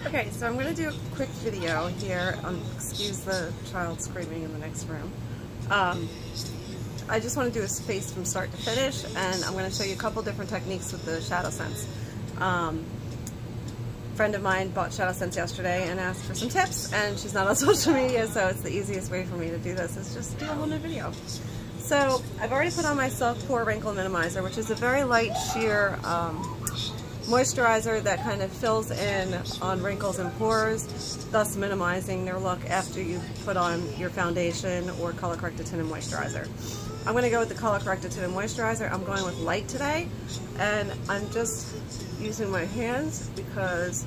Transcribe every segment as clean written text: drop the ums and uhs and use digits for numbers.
Okay, so I'm going to do a quick video here. Excuse the child screaming in the next room. I just want to do a face from start to finish, and I'm going to show you a couple different techniques with the ShadowSense. A friend of mine bought ShadowSense yesterday and asked for some tips, and she's not on social media, so it's the easiest way for me to do this is just do a whole new video. So I've already put on my Self Pore Wrinkle Minimizer, which is a very light sheer moisturizer that kind of fills in on wrinkles and pores, thus minimizing their look after you put on your foundation or color corrected tinted moisturizer. I'm going to go with the color corrected tinted moisturizer. I'm going with light today, and I'm just using my hands because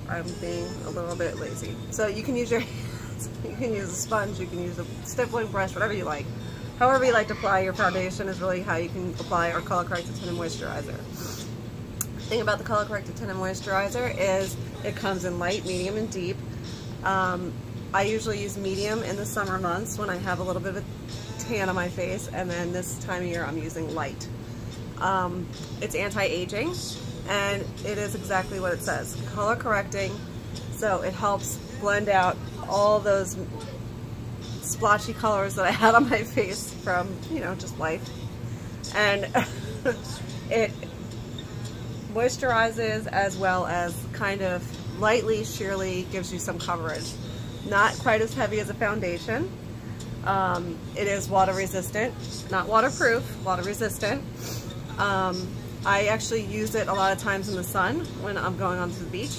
I'm being a little bit lazy. So you can use your hands, you can use a sponge, you can use a stippling brush, whatever you like. However you like to apply your foundation is really how you can apply our color corrected tinted moisturizer. The thing about the color corrected tinted moisturizer is it comes in light, medium, and deep. I usually use medium in the summer months when I have a little bit of a tan on my face, and then this time of year I'm using light. It's anti-aging, and it is exactly what it says, color correcting, so it helps blend out all those splotchy colors that I had on my face from, you know, just life. And it moisturizes as well as kind of lightly, sheerly gives you some coverage. Not quite as heavy as a foundation. It is water resistant, not waterproof, water resistant. I actually use it a lot of times in the sun when I'm going onto the beach,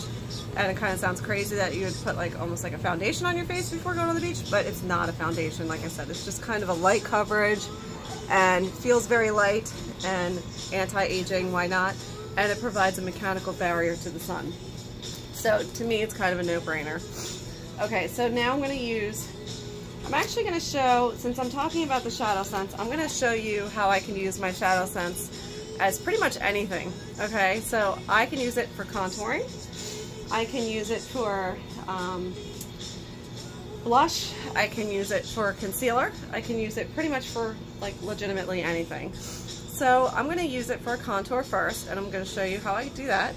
and it kind of sounds crazy that you would put like almost like a foundation on your face before going on the beach, but it's not a foundation. Like I said, it's just kind of a light coverage and feels very light and anti-aging, why not? And it provides a mechanical barrier to the sun. So to me, it's kind of a no-brainer. Okay, so now I'm actually going to show, since I'm talking about the ShadowSense, I'm going to show you how I can use my ShadowSense as pretty much anything. Okay, so I can use it for contouring. I can use it for blush. I can use it for concealer. I can use it pretty much for like legitimately anything. So I'm going to use it for a contour first, and I'm going to show you how I do that.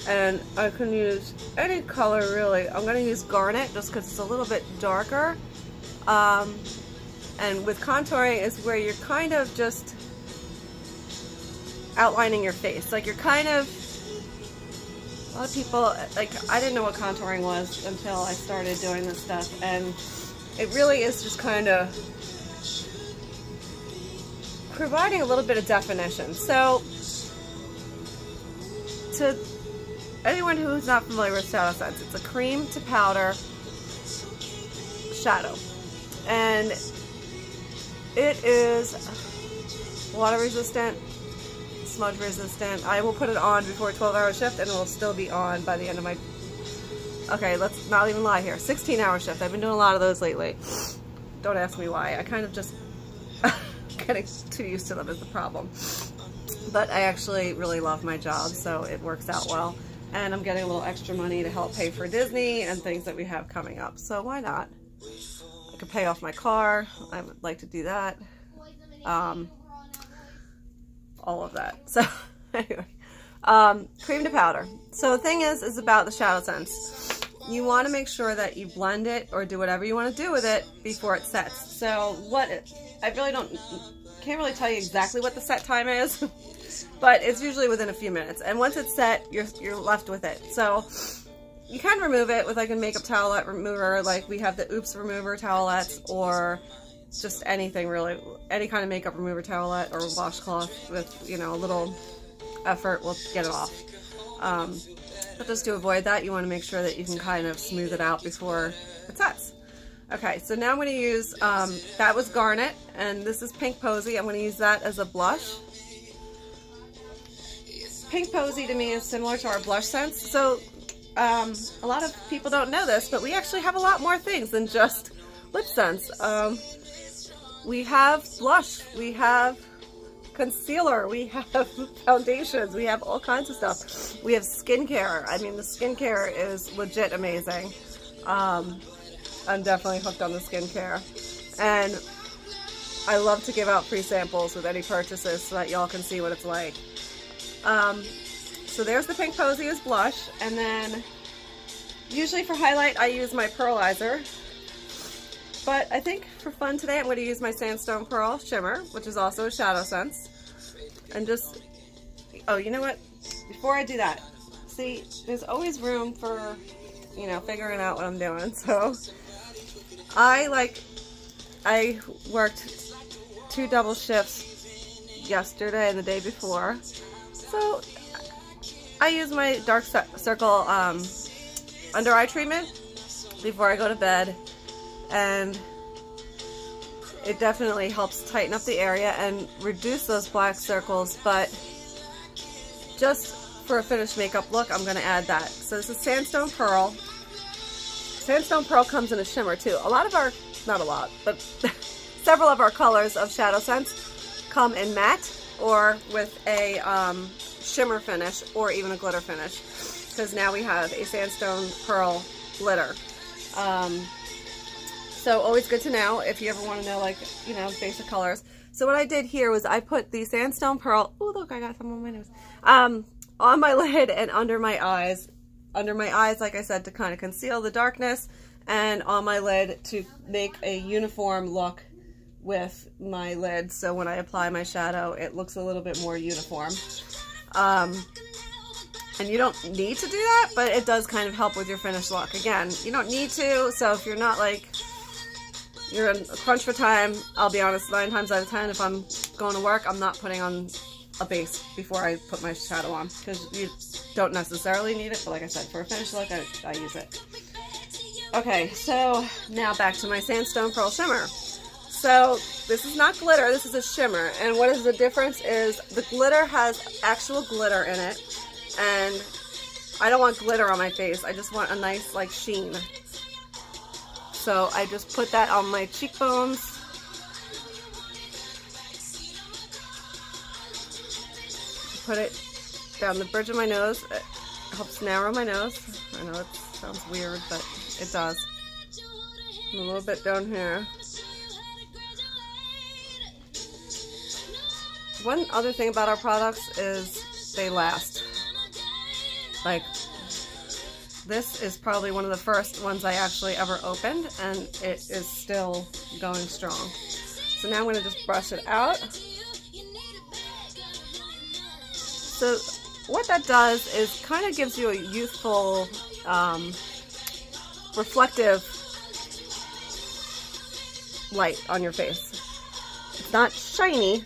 And I can use any color really. I'm going to use garnet just because it's a little bit darker. And with contouring is where you're kind of just outlining your face. Like you're kind of, a lot of people, like I didn't know what contouring was until I started doing this stuff, and it really is just kind of providing a little bit of definition. So to anyone who's not familiar with ShadowSense, it's a cream to powder shadow, and it is water resistant, smudge resistant. I will put it on before a 12-hour shift, and it will still be on by the end of my, okay, let's not even lie here, 16-hour shift. I've been doing a lot of those lately. Don't ask me why. I kind of just getting too used to them is the problem. But I actually really love my job, so it works out well. And I'm getting a little extra money to help pay for Disney and things that we have coming up. So why not? I could pay off my car. I would like to do that. All of that. So anyway, cream to powder. So the thing is about the ShadowSense. You want to make sure that you blend it or do whatever you want to do with it before it sets. So I really can't really tell you exactly what the set time is, but it's usually within a few minutes. And once it's set, you're left with it. So you can remove it with like a makeup towelette remover, like we have the Oops remover towelettes, or just anything really, any kind of makeup remover towelette or washcloth with, you know, a little effort will get it off. But just to avoid that, you want to make sure that you can kind of smooth it out before it sets. Okay, so now I'm going to use, that was Garnet, and this is Pink Posy. I'm going to use that as a blush. Pink Posy to me is similar to our blush scents. So a lot of people don't know this, but we actually have a lot more things than just lip scents. We have blush, we have concealer, we have foundations, we have all kinds of stuff. We have skincare. I mean, the skincare is legit amazing. I'm definitely hooked on the skincare. And I love to give out free samples with any purchases so that y'all can see what it's like. So there's the Pink Posy as blush, and then Usually for highlight I use my pearlizer, but I think for fun today I'm going to use my Sandstone Pearl Shimmer, which is also a ShadowSense. And just, oh, you know what? Before I do that, see, there's always room for, you know, figuring out what I'm doing. So I worked 2 double shifts yesterday and the day before. So I use my dark circle under eye treatment before I go to bed, and it definitely helps tighten up the area and reduce those black circles. But just for a finished makeup look, I'm going to add that. So this is Sandstone Pearl. Sandstone Pearl comes in a shimmer too. A lot of our, not a lot, but several of our colors of ShadowSense come in matte or with a shimmer finish or even a glitter finish, because now we have a Sandstone Pearl glitter. So always good to know if you ever want to know, like, you know, basic colors. So what I did here was I put the Sandstone Pearl, oh look, I got some on my nose, on my lid and under my eyes. Under my eyes, like I said, to kind of conceal the darkness, and on my lid to make a uniform look with my lid, so when I apply my shadow it looks a little bit more uniform. And you don't need to do that, but it does kind of help with your finished look. Again, you don't need to, so if you're not like, you're in a crunch for time, I'll be honest, 9 times out of 10 if I'm going to work, I'm not putting on a base before I put my shadow on, because you don't necessarily need it, but like I said, for a finished look, I use it. Okay, so now back to my Sandstone Pearl Shimmer. So this is not glitter, this is a shimmer, and what is the difference is the glitter has actual glitter in it, and I don't want glitter on my face, I just want a nice like sheen. So I just put that on my cheekbones. Put it down the bridge of my nose. It helps narrow my nose. I know it sounds weird, but it does. And a little bit down here. One other thing about our products is they last. Like, this is probably one of the first ones I actually ever opened, and it is still going strong. So now I'm going to just brush it out. So what that does is kind of gives you a youthful, reflective light on your face. It's not shiny,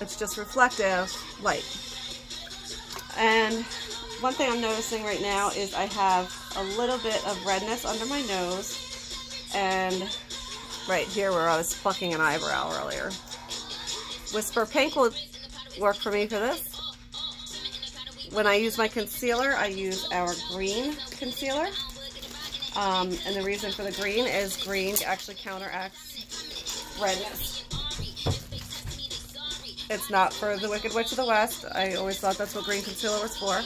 it's just reflective light. And one thing I'm noticing right now is I have a little bit of redness under my nose and right here where I was plucking an eyebrow earlier. Whisper Pink will work for me for this. When I use my concealer, I use our green concealer. And the reason for the green is green actually counteracts redness. It's not for the Wicked Witch of the West. I always thought that's what green concealer was for.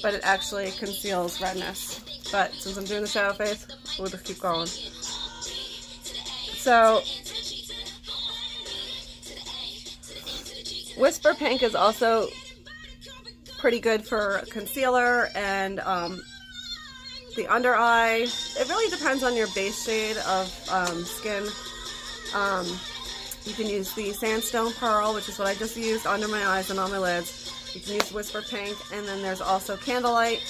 But it actually conceals redness. But since I'm doing the shadow face, we'll just keep going. So, Whisper Pink is also pretty good for concealer and the under eye. It really depends on your base shade of skin. You can use the Sandstone Pearl, which is what I just used under my eyes and on my lids. You can use Whisper Pink, and then there's also Candlelight.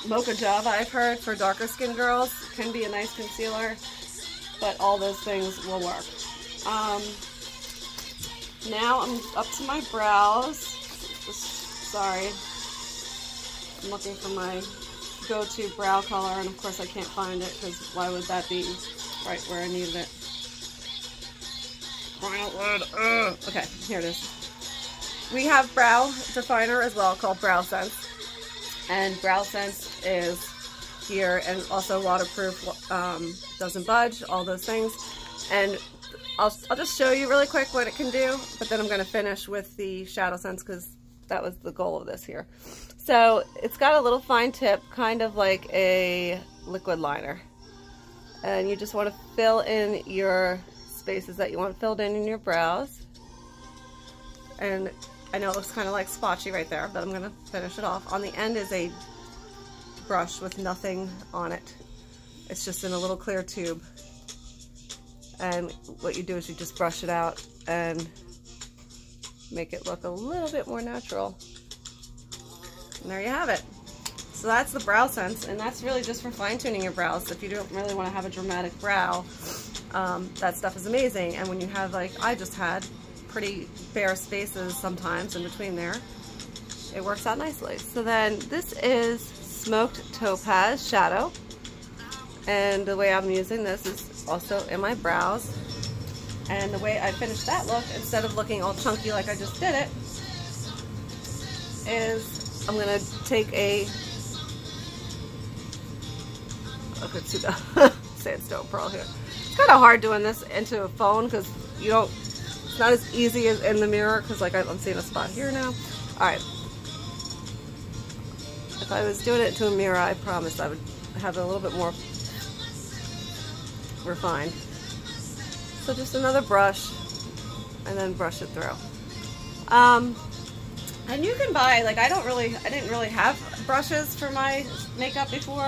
Mocha Java, I've heard, for darker skin girls, can be a nice concealer, but all those things will work. Now I'm up to my brows. Sorry, I'm looking for my go-to brow color, and of course I can't find it, because why would that be right where I needed it? Okay, here it is. We have brow definer as well, called BrowSense, and BrowSense is here, and also waterproof, doesn't budge, all those things. And I'll just show you really quick what it can do, but then I'm going to finish with the ShadowSense, because that was the goal of this here. So it's got a little fine tip, kind of like a liquid liner, and you just want to fill in your spaces that you want filled in your brows. And I know it looks kind of like splotchy right there, but I'm going to finish it off. On the end is a brush with nothing on it. It's just in a little clear tube. And what you do is you just brush it out and make it look a little bit more natural. And there you have it. So that's the ShadowSense, and that's really just for fine-tuning your brows. If you don't really want to have a dramatic brow, that stuff is amazing. And when you have, like I just had, pretty bare spaces sometimes in between there, it works out nicely. So then this is Smoked Topaz Shadow, and the way I'm using this is also in my brows. And the way I finished that look, instead of looking all chunky like I just did it, is I'm going to take a sandstone pearl here. It's kind of hard doing this into a phone because you don't, it's not as easy as in the mirror, because like I'm seeing a spot here now. Alright. If I was doing it to a mirror, I promise I would have it a little bit more refined. So just another brush, and then brush it through. And you can buy, like I didn't really have brushes for my makeup before.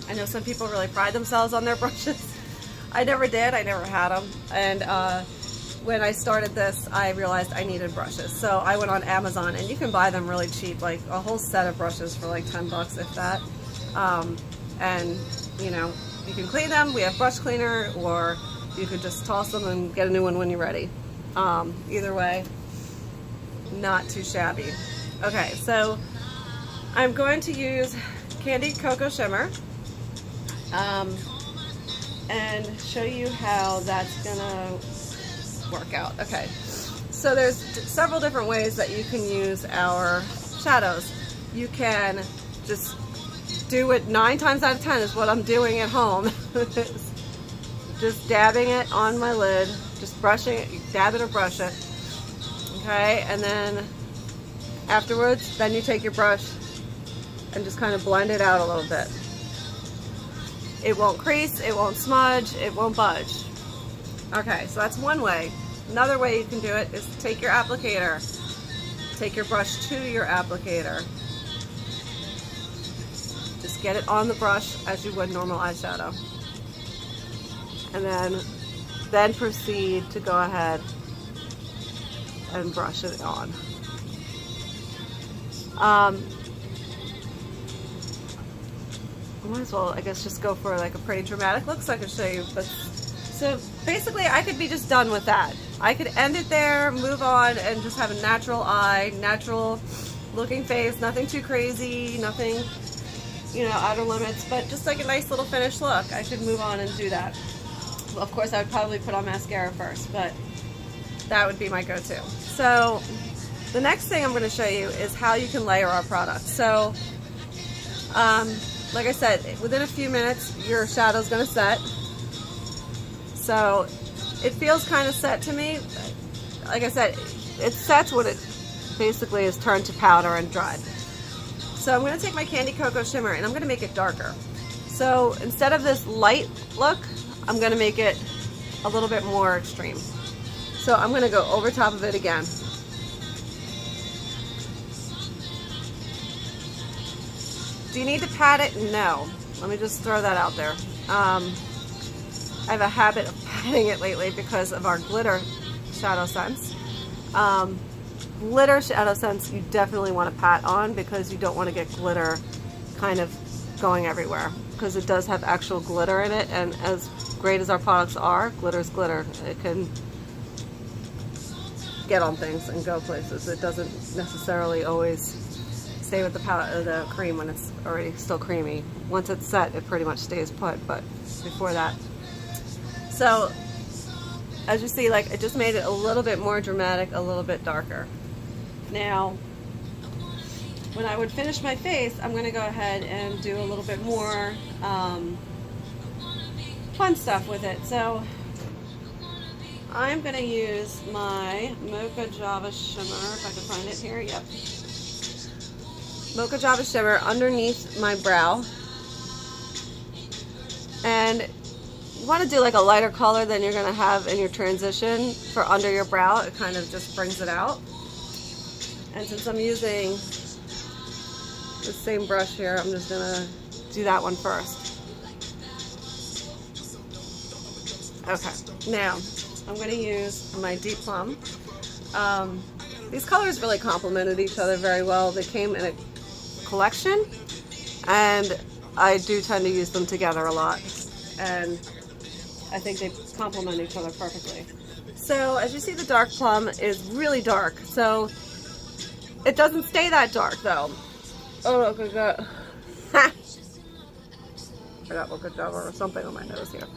I know some people really pride themselves on their brushes. I never did, I never had them. And when I started this, I realized I needed brushes. So I went on Amazon, and you can buy them really cheap, like a whole set of brushes for like 10 bucks, if that. And you know, you can clean them. We have brush cleaner, or you could just toss them and get a new one when you're ready. Either way, not too shabby. Okay, so I'm going to use Candied Cocoa Shimmer and show you how that's gonna work out. Okay, so there's several different ways that you can use our shadows. You can just do it 9 times out of 10 is what I'm doing at home. Just dabbing it on my lid, just brushing it, you dab it or brush it. Okay, and then afterwards, then you take your brush and just kind of blend it out a little bit. It won't crease, it won't smudge, it won't budge. Okay, so that's one way. Another way you can do it is take your applicator, take your brush to your applicator. Just get it on the brush as you would normal eyeshadow. And then proceed to go ahead and brush it on. I might as well, I guess, just go for like a pretty dramatic look so I can show you. But so basically I could be just done with that. I could end it there, move on, and just have a natural eye, natural looking face, nothing too crazy, nothing, you know, outer limits, but just like a nice little finished look. I could move on and do that. Well, of course I would probably put on mascara first, but that would be my go-to. So the next thing I'm going to show you is how you can layer our product. So like I said, within a few minutes your shadow's going to set. So it feels kind of set to me. Like I said, it sets when it basically is turned to powder and dried. So I'm going to take my Candied Cocoa Shimmer and I'm going to make it darker. So instead of this light look, I'm going to make it a little bit more extreme. So I'm going to go over top of it again. Do you need to pat it? No. Let me just throw that out there. I have a habit of patting it lately because of our glitter ShadowSense. Glitter ShadowSense you definitely want to pat on because you don't want to get glitter kind of going everywhere, because it does have actual glitter in it, and as great as our products are, glitter's glitter. It can get on things and go places. It doesn't necessarily always stay with the cream when it's already still creamy. Once it's set, it pretty much stays put, but before that. So as you see, like, it just made it a little bit more dramatic, a little bit darker. Now, when I would finish my face, I'm going to go ahead and do a little bit more fun stuff with it. So I'm going to use my Mocha Java Shimmer, if I can find it here. Yep. Mocha Java Shimmer underneath my brow. And you want to do like a lighter color than you're going to have in your transition for under your brow. It kind of just brings it out. And since I'm using the same brush here, I'm just gonna do that one first. Okay, now I'm gonna use my Deep Plum. These colors really complemented each other very well. They came in a collection, and I do tend to use them together a lot, and I think they complement each other perfectly. So as you see, the Dark Plum is really dark, so it doesn't stay that dark though. Oh look, I got look over or something on my nose here.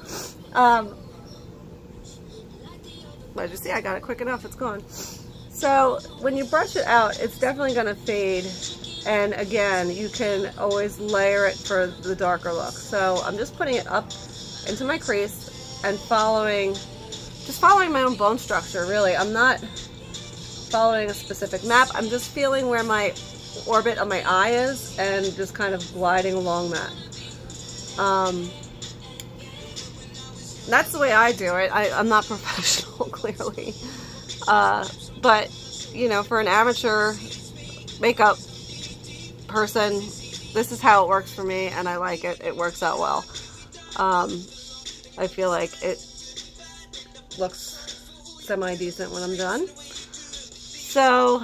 As you see, I got it quick enough, it's gone. So when you brush it out, it's definitely going to fade, and again, you can always layer it for the darker look. So I'm just putting it up into my crease and just following my own bone structure, really. I'm not following a specific map, I'm just feeling where my orbit of my eye is and just kind of gliding along that. That's the way I do it. I'm not professional, clearly. But, you know, for an amateur makeup person, this is how it works for me, and I like it. It works out well. I feel like it looks semi-decent when I'm done. So,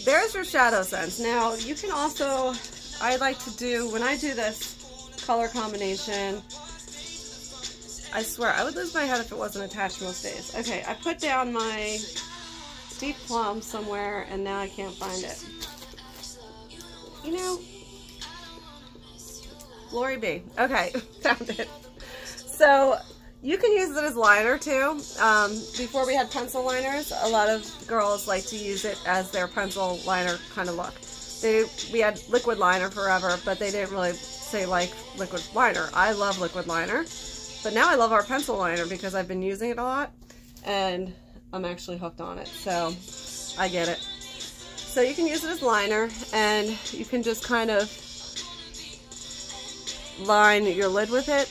there's your ShadowSense. Now, you can also, I like to do, when I do this color combination, I swear, I would lose my head if it wasn't attached most days. Okay, I put down my Deep Plum somewhere, and now I can't find it. You know, glory be. Okay, found it. So, you can use it as liner too. Before we had pencil liners, a lot of girls like to use it as their pencil liner kind of look. We had liquid liner forever, but they didn't really say like liquid liner. I love liquid liner. But now I love our pencil liner because I've been using it a lot, and I'm actually hooked on it, so I get it. So you can use it as liner, and you can just kind of line your lid with it.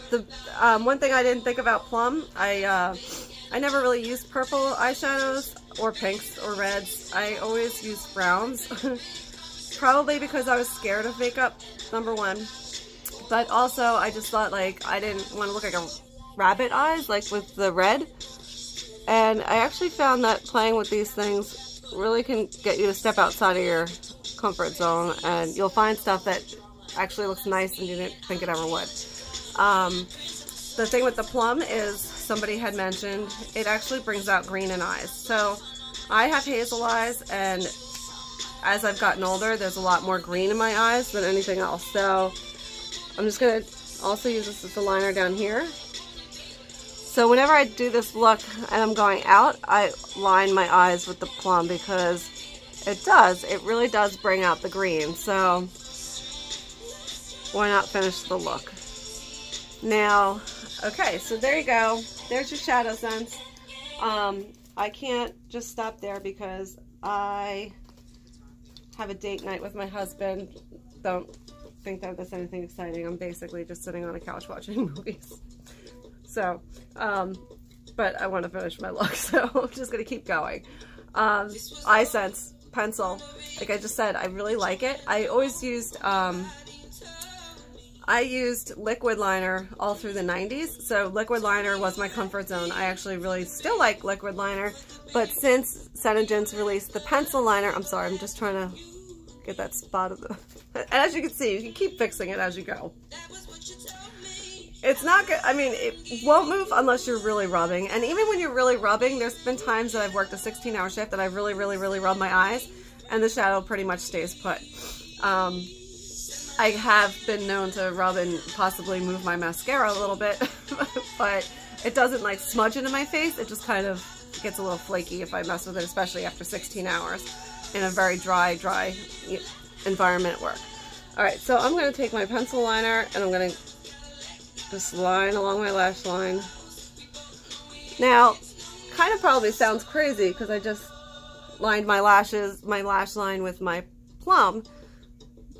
The one thing I didn't think about Plum, I never really used purple eyeshadows, or pinks, or reds. I always used browns. Probably because I was scared of makeup, number one. But also, I just thought, like, I didn't want to look like a rabbit eyes, like with the red. And I actually found that playing with these things really can get you to step outside of your comfort zone, and you'll find stuff that actually looks nice and you didn't think it ever would. The thing with the Plum is, somebody had mentioned, it actually brings out green in eyes. So I have hazel eyes, and as I've gotten older, there's a lot more green in my eyes than anything else. So I'm just going to also use this as a liner down here. So whenever I do this look and I'm going out, I line my eyes with the Plum because it really does bring out the green. So why not finish the look? Now, okay, so there you go. There's your ShadowSense. I can't just stop there because I have a date night with my husband. Don't think that that's anything exciting. I'm basically just sitting on a couch watching movies. So, but I want to finish my look, so I'm just going to keep going. iSense pencil, like I just said, I really like it. I always used, I used liquid liner all through the 90s, so liquid liner was my comfort zone. I actually really still like liquid liner, but since ShadowSense released the pencil liner, I'm sorry, I'm just trying to get that spot of the, as you can see, you can keep fixing it as you go. It's not good, I mean, it won't move unless you're really rubbing, and even when you're really rubbing, there's been times that I've worked a 16-hour shift that I really rubbed my eyes, and the shadow pretty much stays put. I have been known to rub and possibly move my mascara a little bit, but it doesn't like smudge into my face. It just kind of gets a little flaky if I mess with it, especially after 16 hours in a very dry environment at work. Alright, so I'm going to take my pencil liner and I'm going to just line along my lash line. Now, kind of probably sounds crazy because I just lined my lash line with my Plum,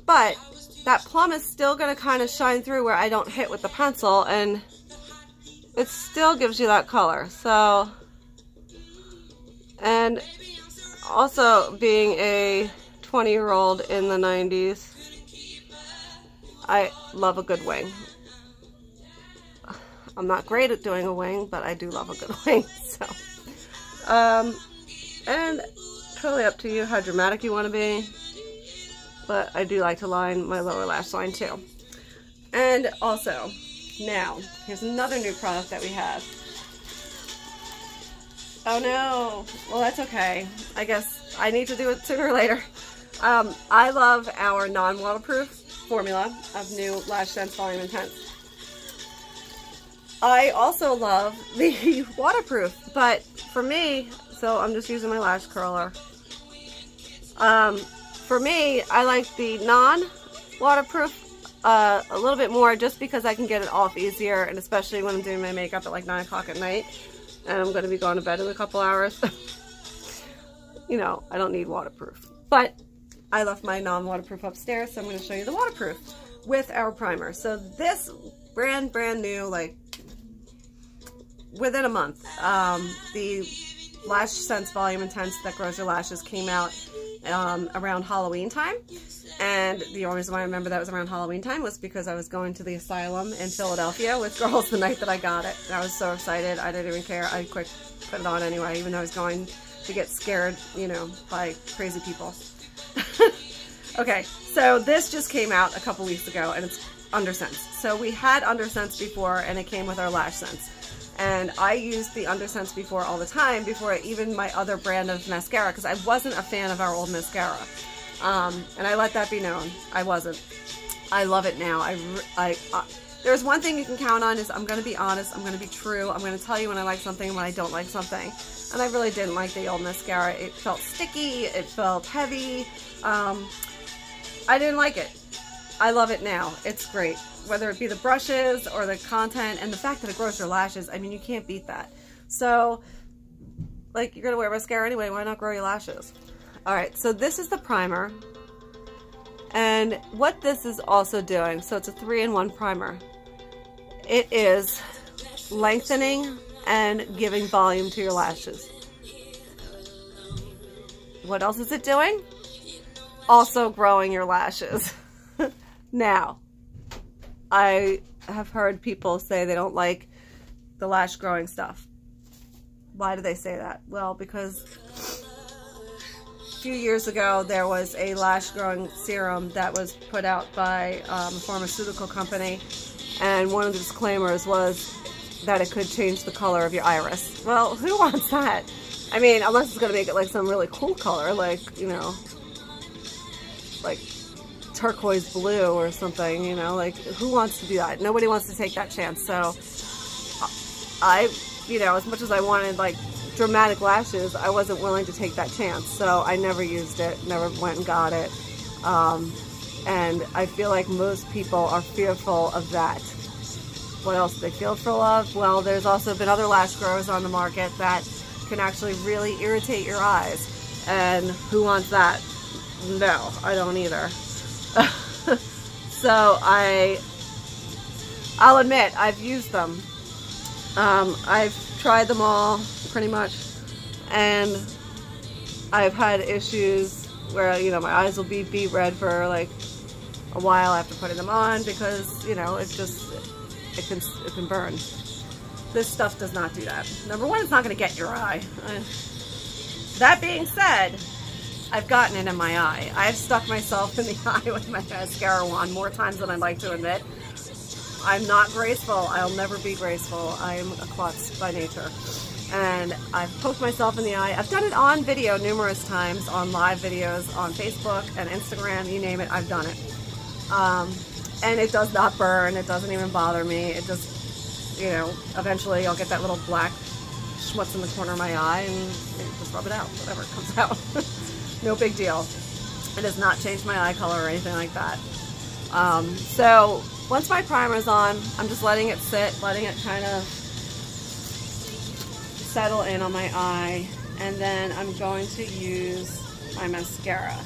but that Plum is still going to kind of shine through where I don't hit with the pencil, and it still gives you that color. So, and also being a 20-year-old in the 90s, I love a good wing. I'm not great at doing a wing, but I do love a good wing. So, and totally up to you how dramatic you want to be, but I do like to line my lower lash line too. And also, now, here's another new product that we have. Oh no, well that's okay. I guess I need to do it sooner or later. I love our non-waterproof formula of new ShadowSense Volume Intense. I also love the waterproof, but for me, so I'm just using my lash curler. For me, I like the non-waterproof a little bit more just because I can get it off easier, and especially when I'm doing my makeup at like 9 o'clock at night and I'm going to be going to bed in a couple hours. You know, I don't need waterproof. But I left my non-waterproof upstairs, so I'm going to show you the waterproof with our primer. So this brand new, like within a month, the ShadowSense Volume Intense that grows your lashes came out around Halloween time. And the only reason why I remember that was around Halloween time was because I was going to the asylum in Philadelphia with girls the night that I got it. And I was so excited, I didn't even care. I quick put it on anyway, even though I was going to get scared, you know, by crazy people. Okay, so this just came out a couple weeks ago, and it's Undersense. So we had Undersense before, and it came with our ShadowSense. And I used the Undersense before all the time, before even my other brand of mascara, because I wasn't a fan of our old mascara. And I let that be known. I wasn't. I love it now. There's one thing you can count on is I'm going to be honest, I'm going to be true, I'm going to tell you when I like something and when I don't like something. And I really didn't like the old mascara. It felt sticky, it felt heavy. I didn't like it. I love it now. It's great. Whether it be the brushes or the content and the fact that it grows your lashes, I mean, you can't beat that. So, like, you're going to wear mascara anyway, why not grow your lashes? Alright, so this is the primer. And what this is also doing, so it's a 3-in-1 primer. It is lengthening and giving volume to your lashes. What else is it doing? Also growing your lashes. Now, I have heard people say they don't like the lash growing stuff. Why do they say that? Well, because a few years ago there was a lash growing serum that was put out by a pharmaceutical company, and one of the disclaimers was that it could change the color of your iris. Well, who wants that? I mean, unless it's going to make it like some really cool color, like, you know, like turquoise blue or something, you know, like, who wants to do that? Nobody wants to take that chance. So I, you know, as much as I wanted like dramatic lashes, I wasn't willing to take that chance. So I never used it, never went and got it. And I feel like most people are fearful of that. What else are they fearful of? Well, there's also been other lash growers on the market that can actually really irritate your eyes. And who wants that? No, I don't either. So I'll admit, I've used them. I've tried them all, pretty much, and I've had issues where, you know, my eyes will be beet red for like a while after putting them on because, you know, it can burn. This stuff does not do that. Number one, it's not going to get your eye. That being said, I've gotten it in my eye. I've stuck myself in the eye with my mascara wand more times than I'd like to admit. I'm not graceful. I'll never be graceful. I'm a klutz by nature. And I've poked myself in the eye. I've done it on video numerous times, on live videos, on Facebook and Instagram, you name it, I've done it. And it does not burn. It doesn't even bother me. It just, you know, eventually I'll get that little black schmutz in the corner of my eye and just rub it out, whatever it comes out. No big deal. It does not change my eye color or anything like that. So once my primer's on, I'm just letting it sit, letting it kind of settle in on my eye, and then I'm going to use my mascara.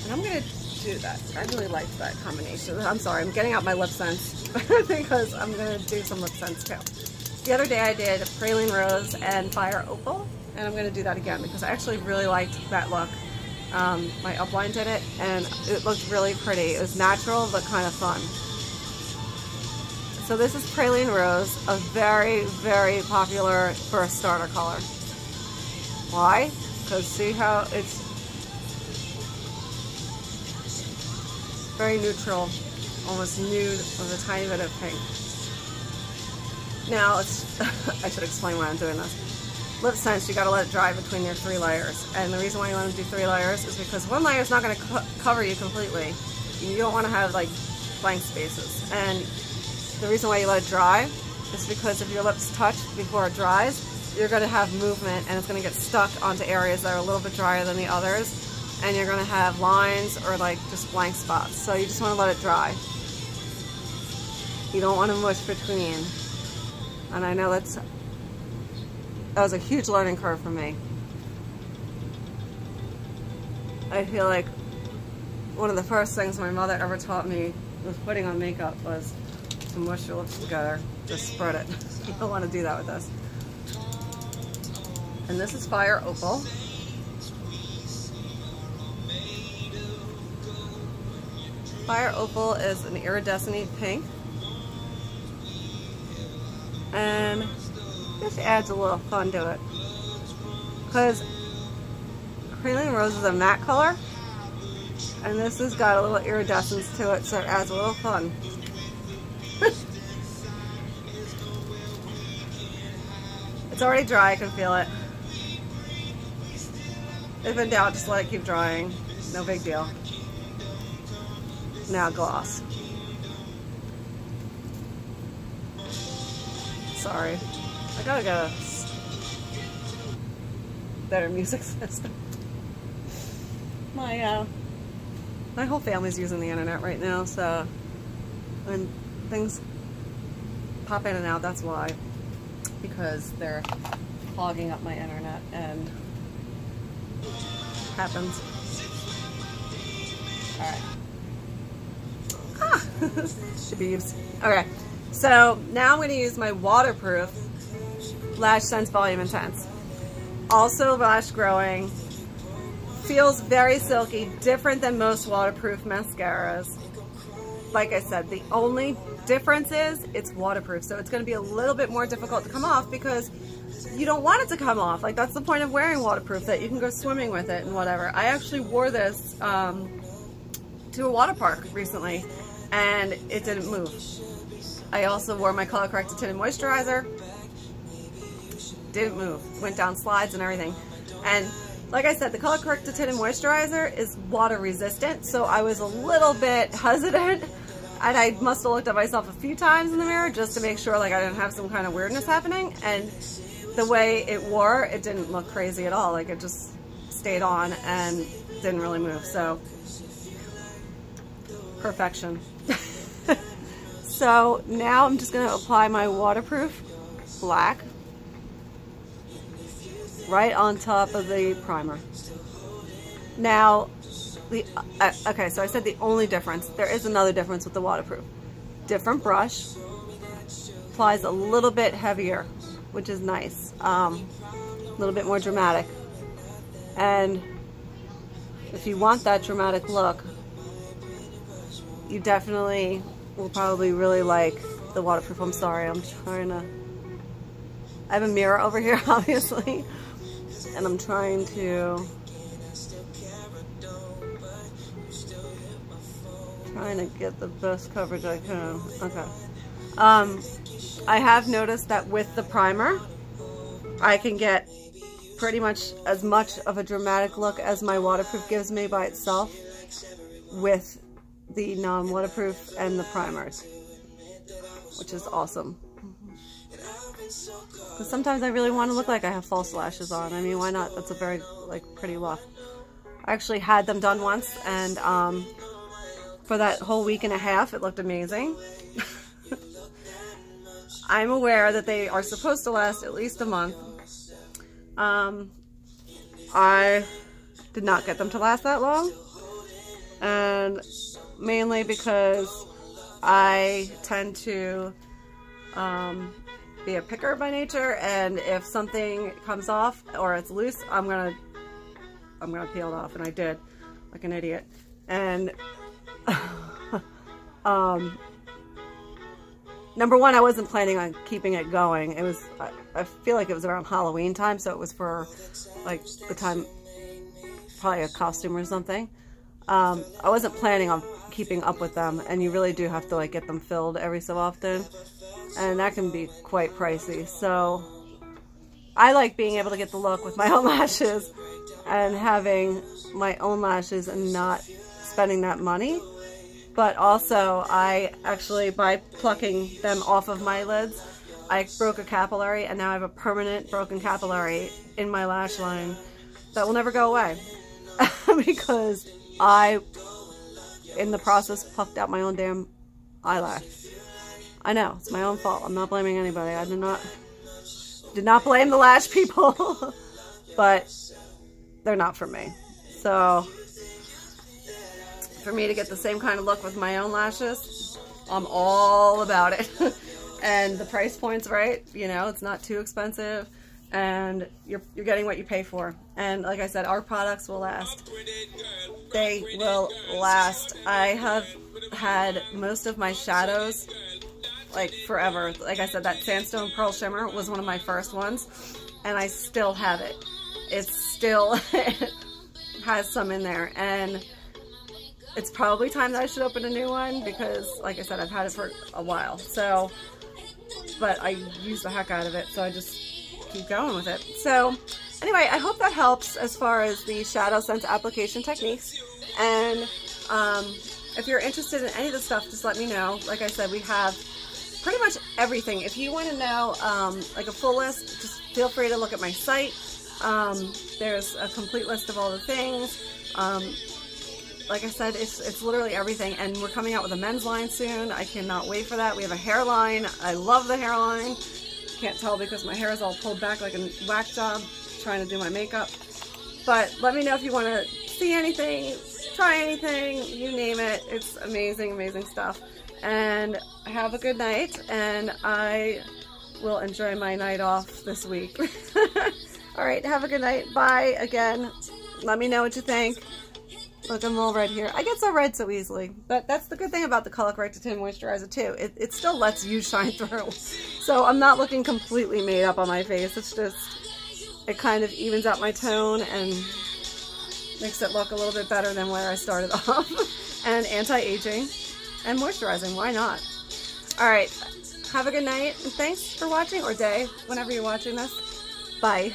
And I'm going to do that. I really like that combination. I'm sorry, I'm getting out my lip sense because I'm going to do some lip sense too. The other day I did Praline Rose and Fire Opal, and I'm going to do that again because I actually really liked that look. My upline did it, and it looked really pretty. It was natural, but kind of fun. So this is Praline Rose, a very, very popular for a starter color. Why? Because see how it's very neutral, almost nude with a tiny bit of pink. Now, I should explain why I'm doing this. ShadowSense, you gotta let it dry between your 3 layers. And the reason why you want to do 3 layers is because 1 layer is not going to cover you completely. You don't want to have like blank spaces. And the reason why you let it dry is because if your lips touch before it dries, you're going to have movement and it's going to get stuck onto areas that are a little bit drier than the others. And you're going to have lines or like just blank spots. So you just want to let it dry. You don't want to mush between. And I know that was a huge learning curve for me. I feel like one of the first things my mother ever taught me with putting on makeup was to mush your lips together. Just spread it. You don't want to do that with this. And this is Fire Opal. Fire Opal is an iridescent pink. And this adds a little fun to it. Because Praline Rose is a matte color. And this has got a little iridescence to it, so it adds a little fun. It's already dry, I can feel it. If in doubt, just let it keep drying. No big deal. Now gloss. Sorry. I gotta get a better music system. My whole family's using the internet right now, so when things pop in and out, that's why. Because they're clogging up my internet and happens. Alright. Ah! Should be used. Okay. So now I'm going to use my waterproof ShadowSense Volume Intense. Also lash growing. Feels very silky, different than most waterproof mascaras. Like I said, the only difference is it's waterproof, so it's going to be a little bit more difficult to come off because you don't want it to come off. Like, that's the point of wearing waterproof, that you can go swimming with it and whatever. I actually wore this to a water park recently and it didn't move. I also wore my color corrected tinted moisturizer. Didn't move. Went down slides and everything. And like I said, the color corrected tinted moisturizer is water resistant, so I was a little bit hesitant. And I must have looked at myself a few times in the mirror just to make sure like I didn't have some kind of weirdness happening. And the way it wore, it didn't look crazy at all. Like, it just stayed on and didn't really move. So, perfection. So now I'm just going to apply my waterproof black right on top of the primer. Now, okay, so I said the only difference. There is another difference with the waterproof. Different brush. Applies a little bit heavier, which is nice. A little bit more dramatic. And if you want that dramatic look, you definitely will probably really like the waterproof. I'm sorry, I'm trying to... I have a mirror over here, obviously, and I'm trying to get the best coverage I can. Okay. I have noticed that with the primer, I can get pretty much as much of a dramatic look as my waterproof gives me by itself with the non-waterproof and the primers, which is awesome. Because sometimes I really want to look like I have false lashes on. I mean, why not? That's a very, like, pretty look. I actually had them done once, and for that whole week and a half, it looked amazing. I'm aware that they are supposed to last at least a month. I did not get them to last that long, and mainly because I tend to be a picker by nature, and if something comes off or it's loose, I'm gonna peel it off, and I did, like an idiot. And number one, I wasn't planning on keeping it going. It was, I feel like it was around Halloween time, so it was for like the time, probably a costume or something. I wasn't planning on keeping up with them, and you really do have to like get them filled every so often, and that can be quite pricey. So I like being able to get the look with my own lashes and having my own lashes and not spending that money. But also, I actually, by plucking them off of my lids, I broke a capillary, and now I have a permanent broken capillary in my lash line that will never go away because I, in the process, plucked out my own damn eyelash. I know, it's my own fault. I'm not blaming anybody. I did not blame the lash people, but they're not for me. So for me to get the same kind of look with my own lashes, I'm all about it. And the price point's right, you know, it's not too expensive, and you're getting what you pay for. And like I said, our products will last. They will last. I have had most of my shadows like forever. Like I said, that Sandstone Pearl Shimmer was one of my first ones, and I still have it. It still has some in there, and it's probably time that I should open a new one because, like I said, I've had it for a while. So, but I use the heck out of it, so I just keep going with it. So anyway, I hope that helps as far as the ShadowSense application techniques. And if you're interested in any of the stuff, just let me know. Like I said, we have pretty much everything. If you want to know like a full list, just feel free to look at my site. There's a complete list of all the things. Like I said, it's literally everything, and we're coming out with a men's line soon. I cannot wait for that. We have a hairline. I love the hairline. Can't tell because my hair is all pulled back like a whack job trying to do my makeup. But let me know if you want to see anything, try anything, you name it. It's amazing, amazing stuff. And have a good night, and I will enjoy my night off this week. All right, have a good night. Bye again. Let me know what you think. Look, I'm all red here. I get so red so easily. But that's the good thing about the Color Corrected Tin Moisturizer too. It still lets you shine through. So I'm not looking completely made up on my face. It's just, it kind of evens out my tone and makes it look a little bit better than where I started off. And anti-aging and moisturizing, why not? All right, have a good night, and thanks for watching, or day, whenever you're watching this. Bye.